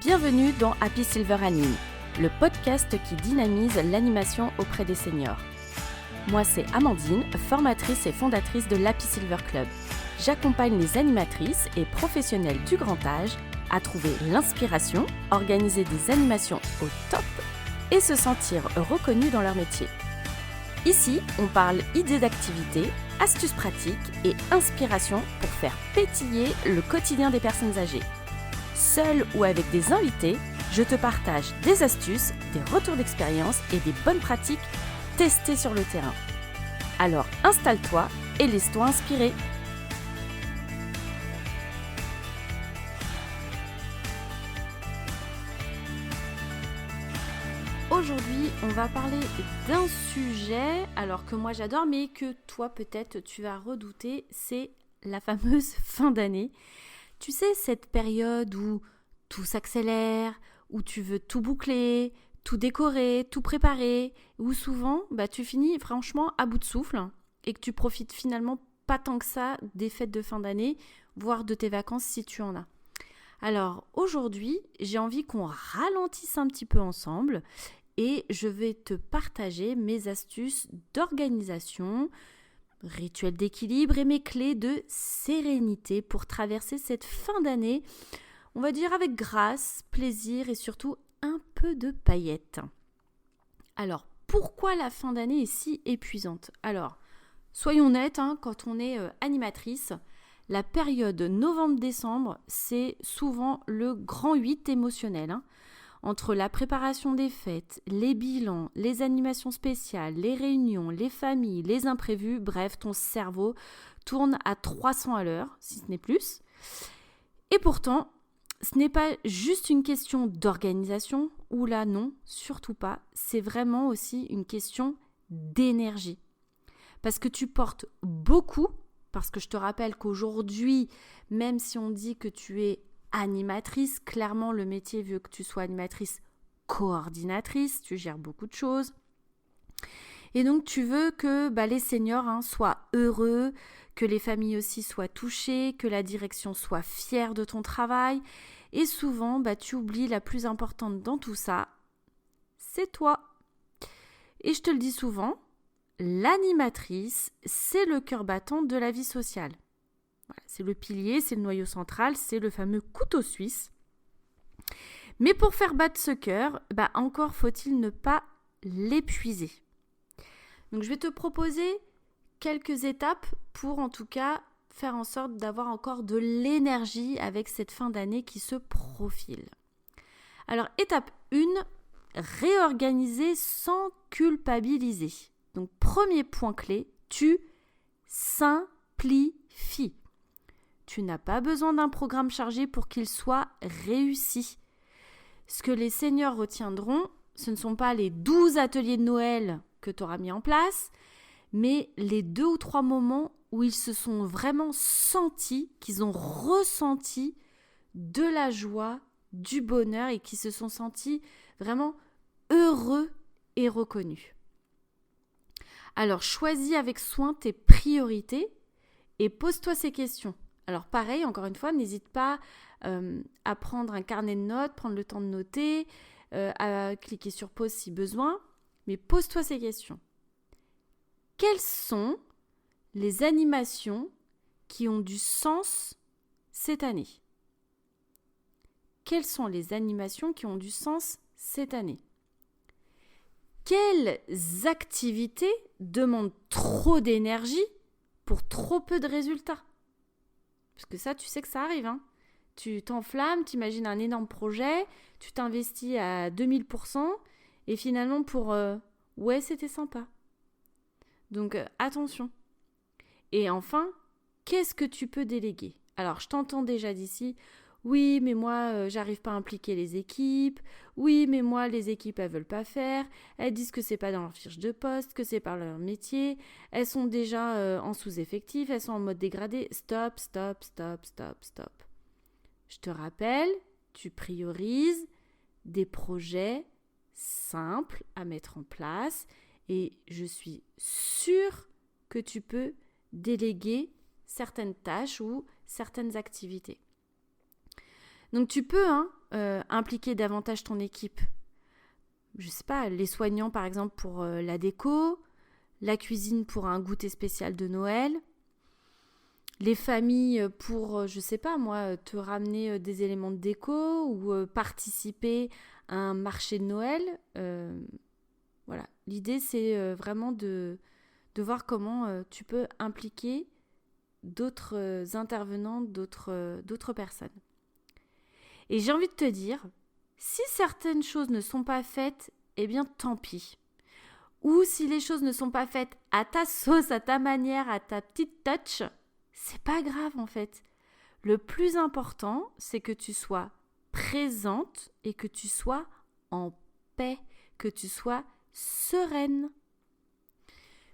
Bienvenue dans Happy Silver Anime, le podcast qui dynamise l'animation auprès des seniors. Moi, c'est Amandine, formatrice et fondatrice de l'Happy Silver Club. J'accompagne les animatrices et professionnels du grand âge à trouver l'inspiration, organiser des animations au top et se sentir reconnus dans leur métier. Ici, on parle idées d'activités, astuces pratiques et inspiration pour faire pétiller le quotidien des personnes âgées. Seul ou avec des invités, je te partage des astuces, des retours d'expérience et des bonnes pratiques testées sur le terrain. Alors installe-toi et laisse-toi inspirer. Aujourd'hui, on va parler d'un sujet, alors que moi j'adore, mais que toi peut-être tu vas redouter, c'est la fameuse fin d'année. Tu sais, cette période où tout s'accélère, où tu veux tout boucler, tout décorer, tout préparer, où souvent tu finis franchement à bout de souffle et que tu profites finalement pas tant que ça des fêtes de fin d'année, voire de tes vacances si tu en as. Alors aujourd'hui, j'ai envie qu'on ralentisse un petit peu ensemble et je vais te partager mes astuces d'organisation, rituels d'équilibre et mes clés de sérénité pour traverser cette fin d'année, on va dire avec grâce, plaisir et surtout un peu de paillettes. Alors, pourquoi la fin d'année est si épuisante ? Alors, soyons honnêtes, quand on est animatrice, la période novembre-décembre, c'est souvent le grand 8 émotionnel. Entre la préparation des fêtes, les bilans, les animations spéciales, les réunions, les familles, les imprévus, bref, ton cerveau tourne à 300 à l'heure, si ce n'est plus. Et pourtant, ce n'est pas juste une question d'organisation, ou là non, surtout pas, c'est vraiment aussi une question d'énergie. Parce que tu portes beaucoup, parce que je te rappelle qu'aujourd'hui, même si on dit que tu es animatrice, clairement le métier veut que tu sois animatrice coordinatrice, tu gères beaucoup de choses. Et donc tu veux que les seniors soient heureux, que les familles aussi soient touchées, que la direction soit fière de ton travail. Et souvent, tu oublies la plus importante dans tout ça, c'est toi. Et je te le dis souvent, l'animatrice, c'est le cœur battant de la vie sociale. Voilà, c'est le pilier, c'est le noyau central, c'est le fameux couteau suisse. Mais pour faire battre ce cœur, encore faut-il ne pas l'épuiser. Donc je vais te proposer quelques étapes pour en tout cas faire en sorte d'avoir encore de l'énergie avec cette fin d'année qui se profile. Alors étape 1, réorganiser sans culpabiliser. Donc premier point clé, tu simplifies. Tu n'as pas besoin d'un programme chargé pour qu'il soit réussi. Ce que les seniors retiendront, ce ne sont pas les 12 ateliers de Noël que tu auras mis en place, mais les 2 ou 3 moments où ils se sont vraiment sentis, qu'ils ont ressenti de la joie, du bonheur et qui se sont sentis vraiment heureux et reconnus. Alors, choisis avec soin tes priorités et pose-toi ces questions. Alors pareil, encore une fois, n'hésite pas à prendre un carnet de notes, prendre le temps de noter, à cliquer sur pause si besoin, mais pose-toi ces questions. Quelles sont les animations qui ont du sens cette année ? Quelles sont les animations qui ont du sens cette année ? Quelles activités demandent trop d'énergie pour trop peu de résultats ? Parce que ça, tu sais que ça arrive. Tu t'enflammes, tu imagines un énorme projet, tu t'investis à 2000% et finalement pour ouais, c'était sympa. Donc attention. Et enfin, qu'est-ce que tu peux déléguer ? Alors, je t'entends déjà d'ici. Oui, mais moi, j'arrive pas à impliquer les équipes. Oui, mais moi, les équipes, elles veulent pas faire. Elles disent que c'est pas dans leur fiche de poste, que c'est pas leur métier. Elles sont déjà en sous-effectif, elles sont en mode dégradé. Stop. Je te rappelle, tu priorises des projets simples à mettre en place et je suis sûre que tu peux déléguer certaines tâches ou certaines activités. Donc tu peux impliquer davantage ton équipe. Je sais pas, les soignants par exemple pour la déco, la cuisine pour un goûter spécial de Noël, les familles pour, je sais pas moi, te ramener des éléments de déco ou participer à un marché de Noël. Voilà, l'idée c'est vraiment de voir comment tu peux impliquer d'autres intervenants, d'autres personnes. Et j'ai envie de te dire, si certaines choses ne sont pas faites, eh bien tant pis. Ou si les choses ne sont pas faites à ta sauce, à ta manière, à ta petite touch, c'est pas grave en fait. Le plus important, c'est que tu sois présente et que tu sois en paix, que tu sois sereine.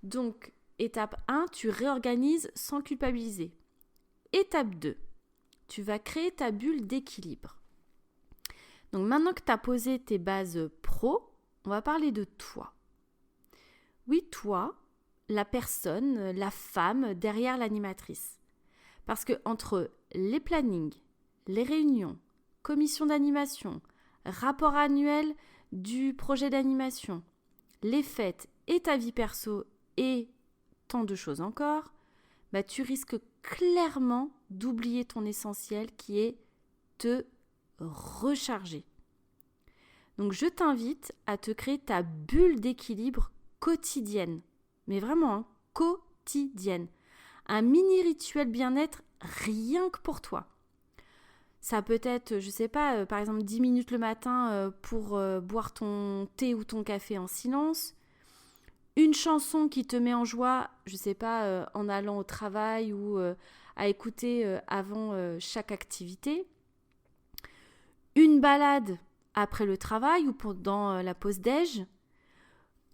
Donc, étape 1, tu réorganises sans culpabiliser. Étape 2, tu vas créer ta bulle d'équilibre. Donc maintenant que tu as posé tes bases pro, on va parler de toi. Oui, toi, la personne, la femme derrière l'animatrice. Parce que entre les plannings, les réunions, commission d'animation, rapport annuel du projet d'animation, les fêtes et ta vie perso et tant de choses encore, tu risques clairement d'oublier ton essentiel qui est te recharger. Donc je t'invite à te créer ta bulle d'équilibre quotidienne, mais vraiment quotidienne. Un mini rituel bien-être rien que pour toi. Ça peut être, je sais pas, par exemple 10 minutes le matin pour boire ton thé ou ton café en silence. Une chanson qui te met en joie, je sais pas, en allant au travail ou à écouter avant chaque activité. Une balade après le travail ou pendant la pause déj.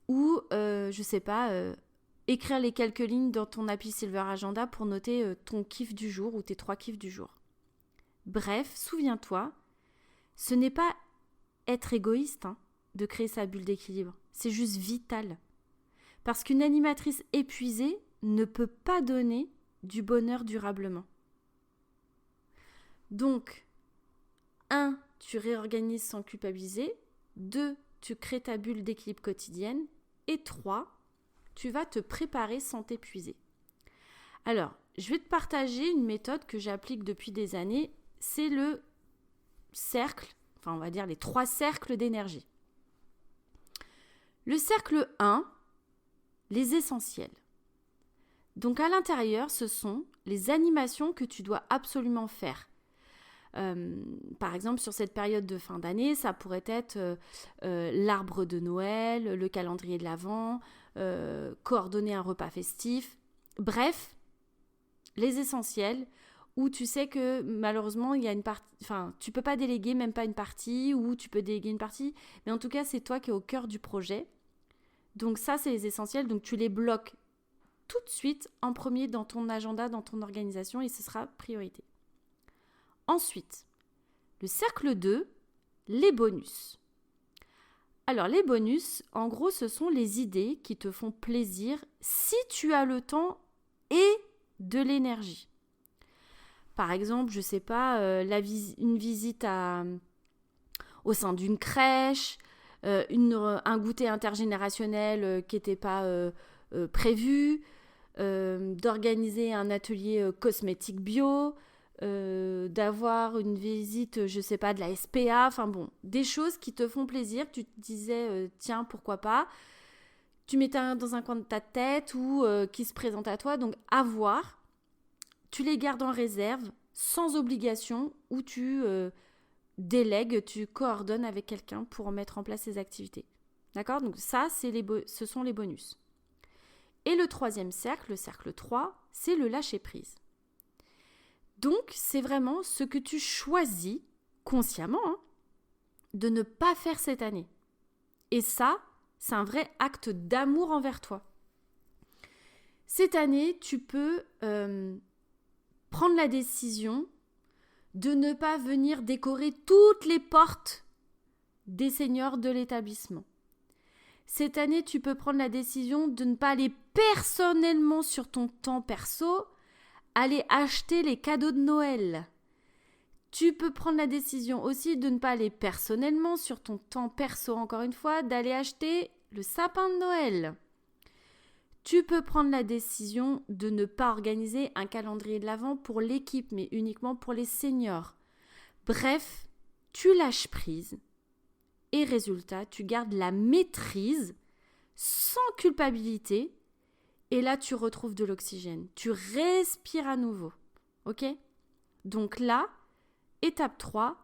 Ou, je sais pas, écrire les quelques lignes dans ton Happy Silver Agenda pour noter ton kiff du jour ou tes 3 kiffs du jour. Bref, souviens-toi, ce n'est pas être égoïste de créer sa bulle d'équilibre. C'est juste vital. Parce qu'une animatrice épuisée ne peut pas donner du bonheur durablement. Donc, 1, tu réorganises sans culpabiliser. 2, tu crées ta bulle d'équilibre quotidienne. Et 3, tu vas te préparer sans t'épuiser. Alors, je vais te partager une méthode que j'applique depuis des années. C'est le cercle, on va dire les 3 cercles d'énergie. Le cercle 1, les essentiels. Donc à l'intérieur, ce sont les animations que tu dois absolument faire. Par exemple, sur cette période de fin d'année, ça pourrait être l'arbre de Noël, le calendrier de l'Avent, coordonner un repas festif. Bref, les essentiels où tu sais que malheureusement, il y a une partie, tu peux pas déléguer même pas une partie ou tu peux déléguer une partie, mais en tout cas, c'est toi qui es au cœur du projet. Donc ça, c'est les essentiels, donc tu les bloques tout de suite en premier dans ton agenda, dans ton organisation et ce sera priorité. Ensuite, le cercle 2, les bonus. Alors les bonus, en gros, ce sont les idées qui te font plaisir si tu as le temps et de l'énergie. Par exemple, je sais pas, une visite au sein d'une crèche, un goûter intergénérationnel qui n'était pas prévu, d'organiser un atelier cosmétique bio, d'avoir une visite, je sais pas, de la SPA, des choses qui te font plaisir, tu te disais, tiens, pourquoi pas, tu mets dans un coin de ta tête ou qui se présente à toi, donc à voir, tu les gardes en réserve, sans obligation, ou tu délègues, tu coordonnes avec quelqu'un pour mettre en place ces activités. D'accord ? Donc ça, ce sont les bonus. Et le 3e cercle, le cercle 3, c'est le lâcher-prise. Donc, c'est vraiment ce que tu choisis consciemment de ne pas faire cette année. Et ça, c'est un vrai acte d'amour envers toi. Cette année, tu peux prendre la décision de ne pas venir décorer toutes les portes des seniors de l'établissement. Cette année, tu peux prendre la décision de ne pas aller personnellement sur ton temps perso, aller acheter les cadeaux de Noël. Tu peux prendre la décision aussi de ne pas aller personnellement sur ton temps perso, encore une fois, d'aller acheter le sapin de Noël. Tu peux prendre la décision de ne pas organiser un calendrier de l'Avent pour l'équipe, mais uniquement pour les seniors. Bref, tu lâches prise et résultat, tu gardes la maîtrise sans culpabilité et là, tu retrouves de l'oxygène. Tu respires à nouveau. Ok ? Donc là, étape 3,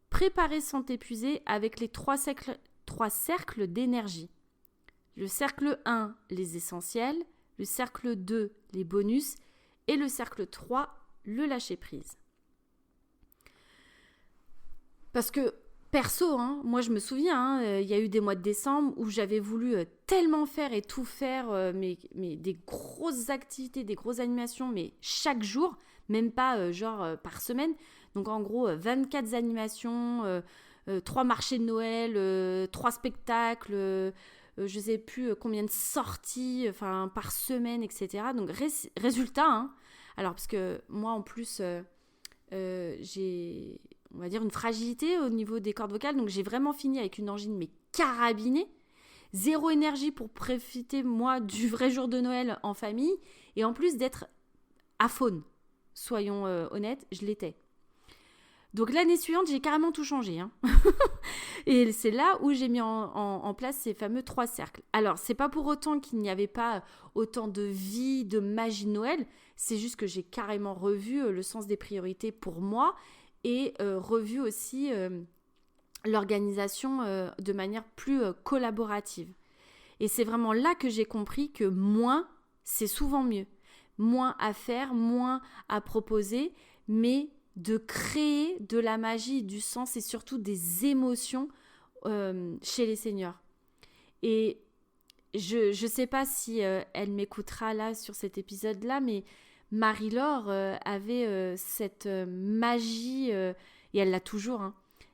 préparer sans t'épuiser avec les trois cercles d'énergie. Le cercle 1, les essentiels. Le cercle 2, les bonus. Et le cercle 3, le lâcher-prise. Parce que, perso, moi je me souviens, il y a eu des mois de décembre où j'avais voulu tellement faire et tout faire, mais des grosses activités, des grosses animations, mais chaque jour, même pas par semaine. Donc en gros, 24 animations, 3 marchés de Noël, 3 spectacles, je ne sais plus combien de sorties par semaine, etc. Donc résultat, alors parce que moi en plus, j'ai, on va dire, une fragilité au niveau des cordes vocales, donc j'ai vraiment fini avec une angine mais carabinée, zéro énergie pour profiter moi du vrai jour de Noël en famille, et en plus d'être aphone, soyons honnêtes, je l'étais. Donc l'année suivante, j'ai carrément tout changé. Et c'est là où j'ai mis en place ces fameux 3 cercles. Alors, c'est pas pour autant qu'il n'y avait pas autant de vie, de magie de Noël. C'est juste que j'ai carrément revu le sens des priorités pour moi et revu aussi l'organisation de manière plus collaborative. Et c'est vraiment là que j'ai compris que moins, c'est souvent mieux. Moins à faire, moins à proposer, mais de créer de la magie, du sens et surtout des émotions chez les seniors. Et je ne sais pas si elle m'écoutera là sur cet épisode-là, mais Marie-Laure avait cette magie, et elle l'a toujours,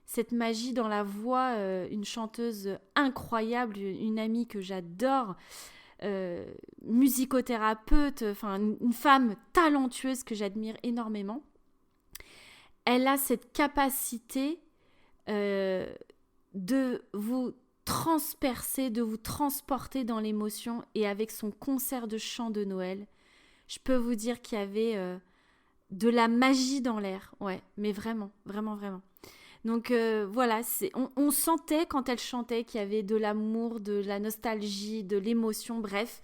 cette magie dans la voix, une chanteuse incroyable, une amie que j'adore, musicothérapeute, une femme talentueuse que j'admire énormément. Elle a cette capacité de vous transpercer, de vous transporter dans l'émotion. Et avec son concert de chant de Noël, je peux vous dire qu'il y avait de la magie dans l'air. Ouais, mais vraiment, vraiment, vraiment. Donc voilà, on sentait quand elle chantait qu'il y avait de l'amour, de la nostalgie, de l'émotion. Bref,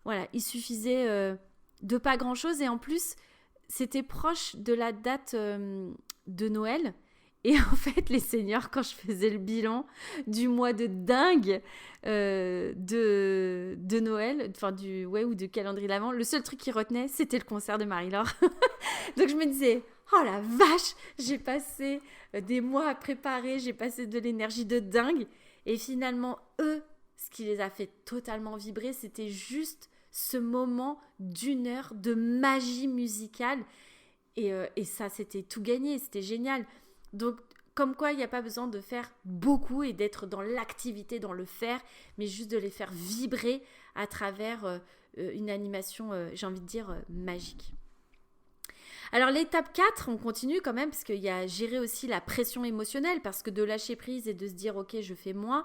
voilà, il suffisait de pas grand-chose. Et en plus, c'était proche de la date de Noël. Et en fait, les seniors, quand je faisais le bilan du mois de dingue de Noël, ou du calendrier d'avant, le seul truc qu'ils retenaient, c'était le concert de Marie-Laure. Donc je me disais, oh la vache, j'ai passé des mois à préparer, j'ai passé de l'énergie de dingue. Et finalement, eux, ce qui les a fait totalement vibrer, c'était juste ce moment d'1 heure de magie musicale. Et ça, c'était tout gagné, c'était génial. Donc, comme quoi, il n'y a pas besoin de faire beaucoup et d'être dans l'activité, dans le faire, mais juste de les faire vibrer à travers une animation, j'ai envie de dire, magique. Alors, l'étape 4, on continue quand même, parce qu'il y a gérer aussi la pression émotionnelle, parce que de lâcher prise et de se dire, ok, je fais moins.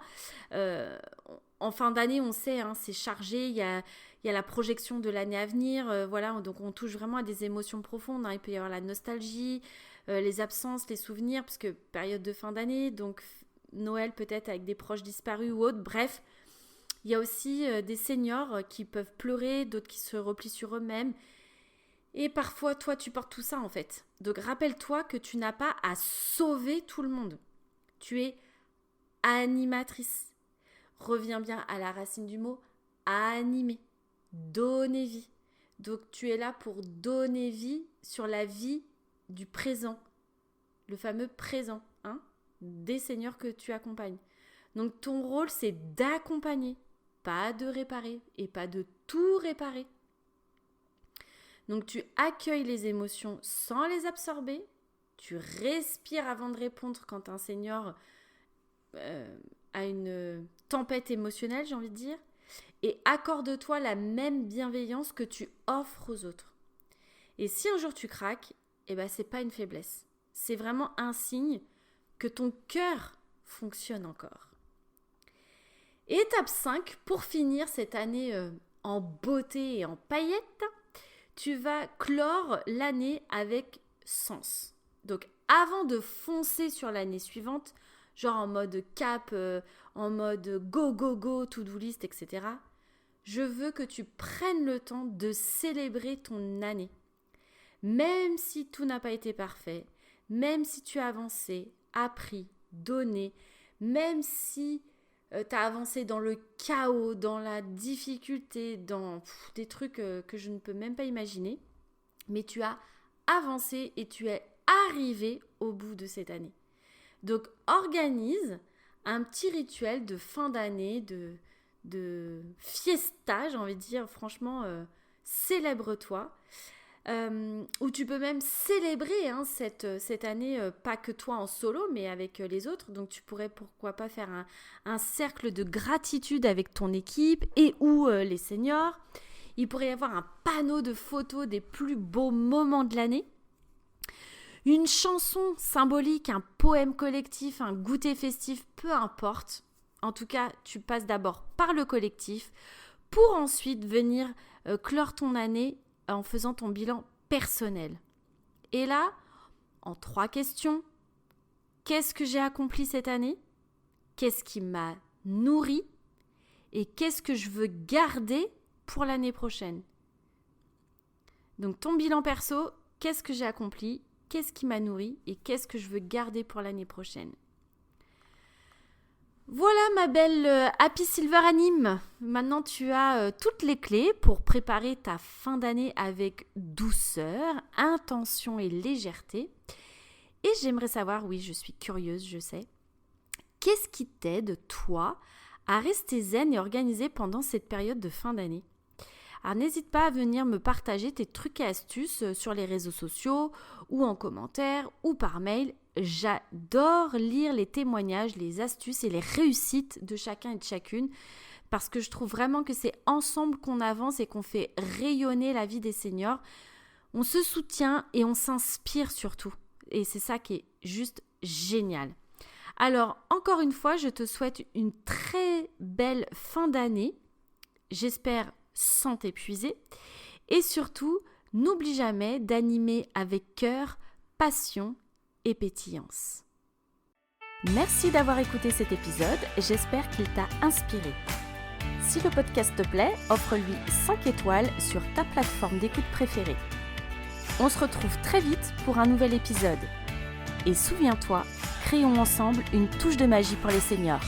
En fin d'année, on sait, c'est chargé, il y a la projection de l'année à venir, voilà, donc on touche vraiment à des émotions profondes. Il peut y avoir la nostalgie, les absences, les souvenirs, parce que période de fin d'année, donc Noël peut-être avec des proches disparus ou autres. Bref, il y a aussi des seniors qui peuvent pleurer, d'autres qui se replient sur eux-mêmes. Et parfois, toi, tu portes tout ça en fait. Donc rappelle-toi que tu n'as pas à sauver tout le monde. Tu es animatrice. Reviens bien à la racine du mot animer. Donner vie. Donc tu es là pour donner vie sur la vie du présent, le fameux présent, des seniors que tu accompagnes. Donc ton rôle, c'est d'accompagner, pas de réparer et pas de tout réparer. Donc tu accueilles les émotions sans les absorber, tu respires avant de répondre quand un senior a une tempête émotionnelle, j'ai envie de dire, et accorde-toi la même bienveillance que tu offres aux autres. Et si un jour tu craques, c'est pas une faiblesse, C'est vraiment un signe que ton cœur fonctionne encore. Et étape 5, pour finir cette année en beauté et en paillettes, tu vas clore l'année avec sens. Donc avant de foncer sur l'année suivante, genre en mode cap, en mode go, go, go, to-do list, etc., je veux que tu prennes le temps de célébrer ton année. Même si tout n'a pas été parfait, même si tu as avancé, appris, donné, même si tu as avancé dans le chaos, dans la difficulté, dans des trucs que je ne peux même pas imaginer, mais tu as avancé et tu es arrivé au bout de cette année. Donc, organise un petit rituel de fin d'année, de fiesta, j'ai envie de dire, franchement, célèbre-toi. Où tu peux même célébrer cette année, pas que toi en solo, mais avec les autres. Donc tu pourrais pourquoi pas faire un cercle de gratitude avec ton équipe et ou les seniors. Il pourrait y avoir un panneau de photos des plus beaux moments de l'année. Une chanson symbolique, un poème collectif, un goûter festif, peu importe. En tout cas, tu passes d'abord par le collectif pour ensuite venir clore ton année en faisant ton bilan personnel. Et là, en 3 questions, qu'est-ce que j'ai accompli cette année? Qu'est-ce qui m'a nourri? Et qu'est-ce que je veux garder pour l'année prochaine? Donc ton bilan perso, qu'est-ce que j'ai accompli? Qu'est-ce qui m'a nourri? Et qu'est-ce que je veux garder pour l'année prochaine? Voilà ma belle Happy Silver Anime. Maintenant tu as toutes les clés pour préparer ta fin d'année avec douceur, intention et légèreté. Et j'aimerais savoir, oui je suis curieuse, je sais, qu'est-ce qui t'aide toi à rester zen et organisé pendant cette période de fin d'année? Alors n'hésite pas à venir me partager tes trucs et astuces sur les réseaux sociaux ou en commentaire ou par mail. J'adore lire les témoignages, les astuces et les réussites de chacun et de chacune parce que je trouve vraiment que c'est ensemble qu'on avance et qu'on fait rayonner la vie des seniors. On se soutient et on s'inspire surtout. Et c'est ça qui est juste génial. Alors, encore une fois, je te souhaite une très belle fin d'année. J'espère sans t'épuiser. Et surtout, n'oublie jamais d'animer avec cœur, passion et pétillance. Merci d'avoir écouté cet épisode, j'espère qu'il t'a inspiré. Si le podcast te plaît, offre-lui 5 étoiles sur ta plateforme d'écoute préférée. On se retrouve très vite pour un nouvel épisode. Et souviens-toi, créons ensemble une touche de magie pour les seniors.